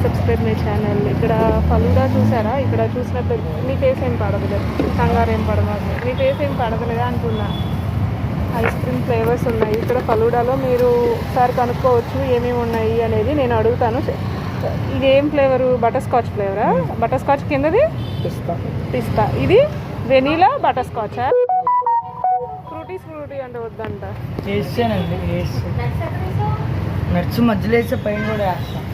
Subscribe my channel. ఇక్కడ ఫలూడా చూసారా? ఇక్కడ చూసినట్టు మీ ఫేస్ ఏం పడదులేదు, కంగారు ఏం పడదు, మీ ఫేస్ ఏం పడదులేదా అంటున్నా. ఐస్ క్రీమ్ ఫ్లేవర్స్ ఉన్నాయి ఇక్కడ ఫలూడాలో. మీరు ఒకసారి కనుక్కోవచ్చు ఏమేమి ఉన్నాయి అనేది. నేను అడుగుతాను. ఇది ఏం ఫ్లేవరు? బటర్ స్కాచ్ ఫ్లేవరా? బటర్ స్కాచ్ కిందది పిస్తా. ఇది వెనీలా బటర్ స్కాచ్. ఫ్రూటీ అంటే వద్దంట. చేసానండి, నట్స్ మధ్యలో వేసే పైన కూడా వేస్తాం.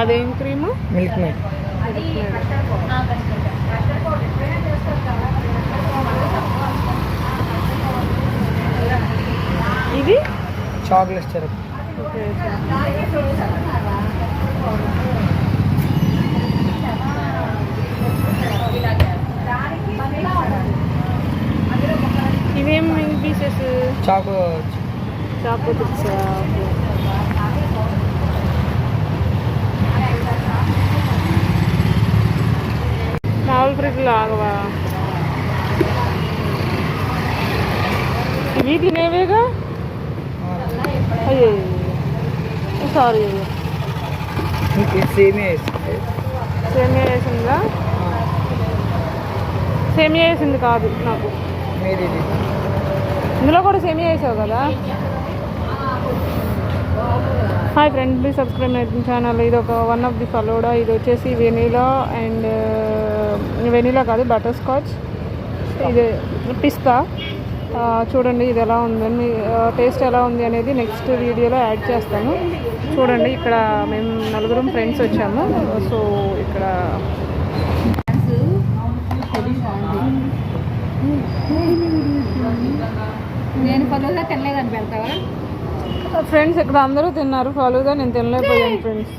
అదేం క్రీము? Milkmaid. ఇది చాక్లెట్ సిరప్. ఇవేం పీసెస్? Choco chips. మామూలు ఫ్రిడ్జ్లో ఆగవా? ఇవి తినేవేగా. అయ్యో సారీ, సేమియా వేసిందా? సేమియా వేసింది కాదు నాకు. ఇందులో కూడా సేమియా వేసావు కదా. Hi friend, please subscribe my channel. ఇది ఒక వన్ ఆఫ్ ది ఫలూడా. ఇది వచ్చేసి వెనీలా అండ్ వెనీలా కాదు, బటర్ స్కాచ్. ఇది పిస్తా. చూడండి ఇది ఎలా ఉందని, టేస్ట్ ఎలా ఉంది అనేది నెక్స్ట్ వీడియోలో యాడ్ చేస్తాను. చూడండి ఇక్కడ మేము నలుగురం ఫ్రెండ్స్ వచ్చాము. సో ఇక్కడ నేను ఫలూదా తినలేదని పెడతావా? ఫ్రెండ్స్ ఇక్కడ అందరూ తిన్నారు ఫలూదా, నేను తినలేకపోయాను ఫ్రెండ్స్.